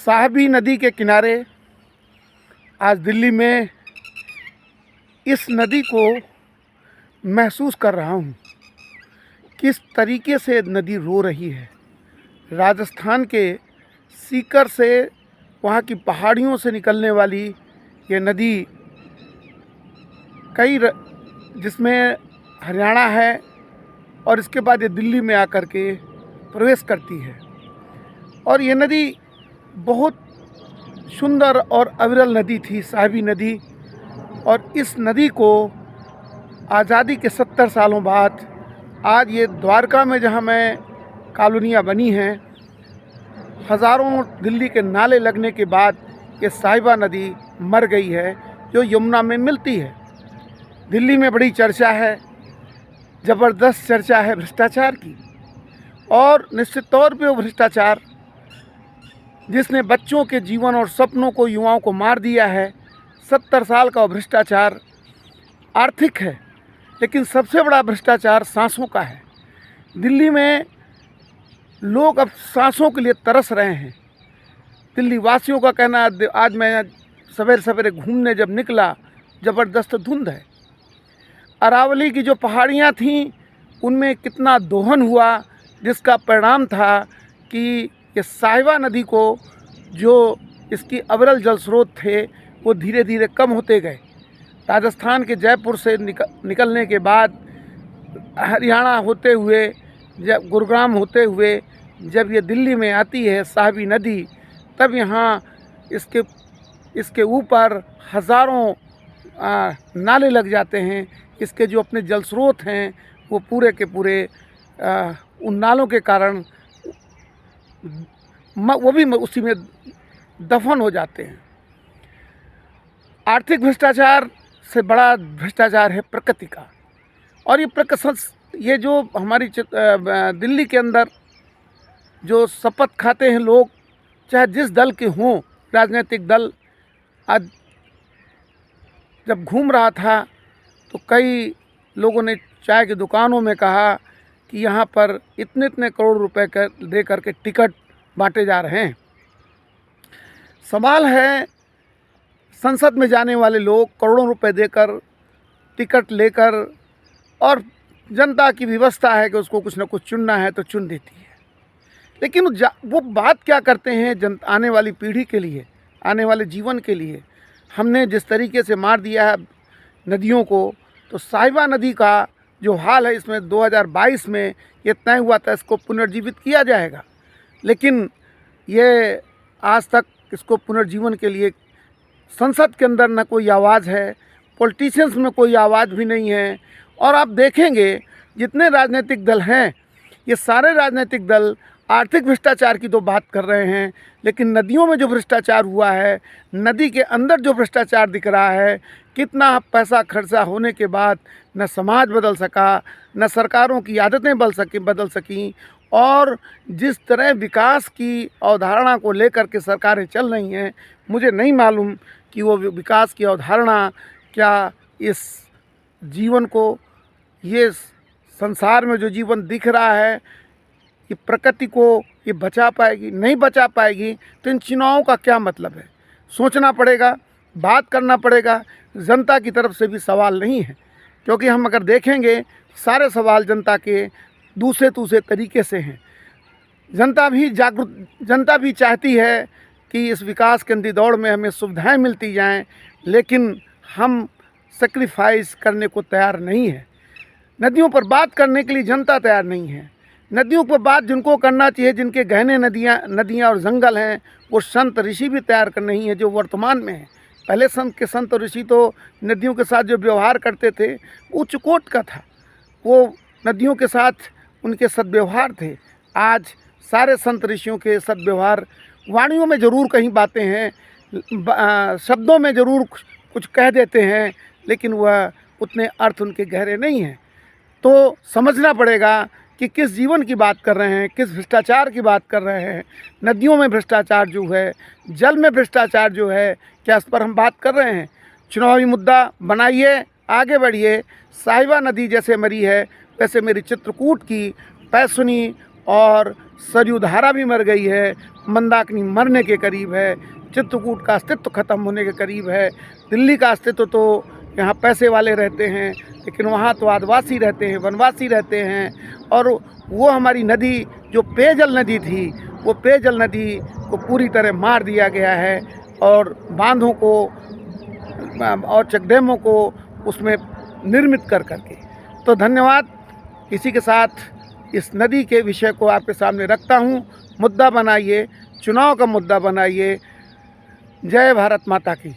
साहिबी नदी के किनारे आज दिल्ली में इस नदी को महसूस कर रहा हूँ, किस तरीके से नदी रो रही है। राजस्थान के सीकर से, वहाँ की पहाड़ियों से निकलने वाली ये नदी जिसमें हरियाणा है और इसके बाद ये दिल्ली में आकर के प्रवेश करती है। और ये नदी बहुत सुंदर और अविरल नदी थी, साहिबी नदी। और इस नदी को आज़ादी के 70 सालों बाद आज ये द्वारका में, जहाँ में कॉलोनियाँ बनी हैं, हज़ारों दिल्ली के नाले लगने के बाद ये साहिबा नदी मर गई है, जो यमुना में मिलती है। दिल्ली में बड़ी चर्चा है, ज़बरदस्त चर्चा है भ्रष्टाचार की। और निश्चित तौर पे वो भ्रष्टाचार जिसने बच्चों के जीवन और सपनों को, युवाओं को मार दिया है, 70 साल का वो भ्रष्टाचार आर्थिक है, लेकिन सबसे बड़ा भ्रष्टाचार सांसों का है। दिल्ली में लोग अब सांसों के लिए तरस रहे हैं। दिल्ली वासियों का कहना, आज मैं सवेरे सवेरे घूमने जब निकला, ज़बरदस्त धुंध है। अरावली की जो पहाड़ियाँ थीं, उनमें कितना दोहन हुआ, जिसका परिणाम था कि ये साहिबा नदी को, जो इसकी अविरल जल स्रोत थे, वो धीरे धीरे कम होते गए। राजस्थान के जयपुर से निकलने के बाद हरियाणा होते हुए, जब गुरुग्राम होते हुए जब ये दिल्ली में आती है साहिबी नदी, तब यहाँ इसके ऊपर हज़ारों नाले लग जाते हैं। इसके जो अपने जल स्रोत हैं, वो पूरे के पूरे उन नालों के कारण वो भी उसी में दफन हो जाते हैं। आर्थिक भ्रष्टाचार से बड़ा भ्रष्टाचार है प्रकृति का। और ये जो हमारी दिल्ली के अंदर जो शपथ खाते हैं लोग, चाहे जिस दल के हों, राजनीतिक दल, आज जब घूम रहा था तो कई लोगों ने चाय की दुकानों में कहा कि यहाँ पर इतने इतने करोड़ रुपए दे करके टिकट बांटे जा रहे हैं। सवाल है, संसद में जाने वाले लोग करोड़ों रुपए देकर टिकट लेकर, और जनता की व्यवस्था है कि उसको कुछ ना कुछ चुनना है तो चुन देती है, लेकिन वो बात क्या करते हैं आने वाली पीढ़ी के लिए, आने वाले जीवन के लिए। हमने जिस तरीके से मार दिया है नदियों को, तो साहिबा नदी का जो हाल है, इसमें 2022 में ये तय हुआ था इसको पुनर्जीवित किया जाएगा, लेकिन ये आज तक इसको पुनर्जीवन के लिए संसद के अंदर न कोई आवाज़ है, पॉलिटिशियंस में कोई आवाज़ भी नहीं है। और आप देखेंगे जितने राजनीतिक दल हैं, ये सारे राजनीतिक दल आर्थिक भ्रष्टाचार की तो बात कर रहे हैं, लेकिन नदियों में जो भ्रष्टाचार हुआ है, नदी के अंदर जो भ्रष्टाचार दिख रहा है, कितना पैसा खर्चा होने के बाद न समाज बदल सका, न सरकारों की आदतें बदल सकीं। और जिस तरह विकास की अवधारणा को लेकर के सरकारें चल रही हैं, मुझे नहीं मालूम कि वो विकास की अवधारणा क्या इस जीवन को, ये संसार में जो जीवन दिख रहा है, ये प्रकृति को ये बचा पाएगी, नहीं बचा पाएगी। तो इन चुनावों का क्या मतलब है? सोचना पड़ेगा, बात करना पड़ेगा। जनता की तरफ से भी सवाल नहीं है, क्योंकि हम अगर देखेंगे सारे सवाल जनता के दूसरे तरीके से हैं। जनता भी चाहती है कि इस विकास के अंधी दौड़ में हमें सुविधाएं मिलती जाएं, लेकिन हम सेक्रीफाइस करने को तैयार नहीं है। नदियों पर बात करने के लिए जनता तैयार नहीं है। नदियों पर बात जिनको करना चाहिए, जिनके गहने नदियाँ और जंगल हैं, वो संत ऋषि भी तैयार कर नहीं है जो वर्तमान में है। पहले संत ऋषि तो नदियों के साथ जो व्यवहार करते थे, उच्च कोटि का था, वो नदियों के साथ उनके सद्व्यवहार थे। आज सारे संत ऋषियों के सद्व्यवहार, वाणियों में ज़रूर कहीं बातें हैं, शब्दों में ज़रूर कुछ कह देते हैं, लेकिन वह उतने अर्थ उनके गहरे नहीं हैं। तो समझना पड़ेगा कि किस जीवन की बात कर रहे हैं, किस भ्रष्टाचार की बात कर रहे हैं। नदियों में भ्रष्टाचार जो है, जल में भ्रष्टाचार जो है, क्या इस पर हम बात कर रहे हैं? चुनावी मुद्दा बनाइए, आगे बढ़िए। साहिबा नदी जैसे मरी है, वैसे मेरी चित्रकूट की पैसुनी और सरयू धारा भी मर गई है, मंदाकिनी मरने के करीब है, चित्रकूट का अस्तित्व खत्म होने के करीब है। दिल्ली का अस्तित्व तो यहाँ पैसे वाले रहते हैं, लेकिन वहाँ तो आदिवासी रहते हैं, वनवासी रहते हैं। और वो हमारी नदी जो पेयजल नदी थी, वो पेयजल नदी को पूरी तरह मार दिया गया है और बांधों को और चेकडैमों को उसमें निर्मित कर करके। तो धन्यवाद। इसी के साथ इस नदी के विषय को आपके सामने रखता हूँ। मुद्दा बनाइए, चुनाव का मुद्दा बनाइए। जय भारत माता की।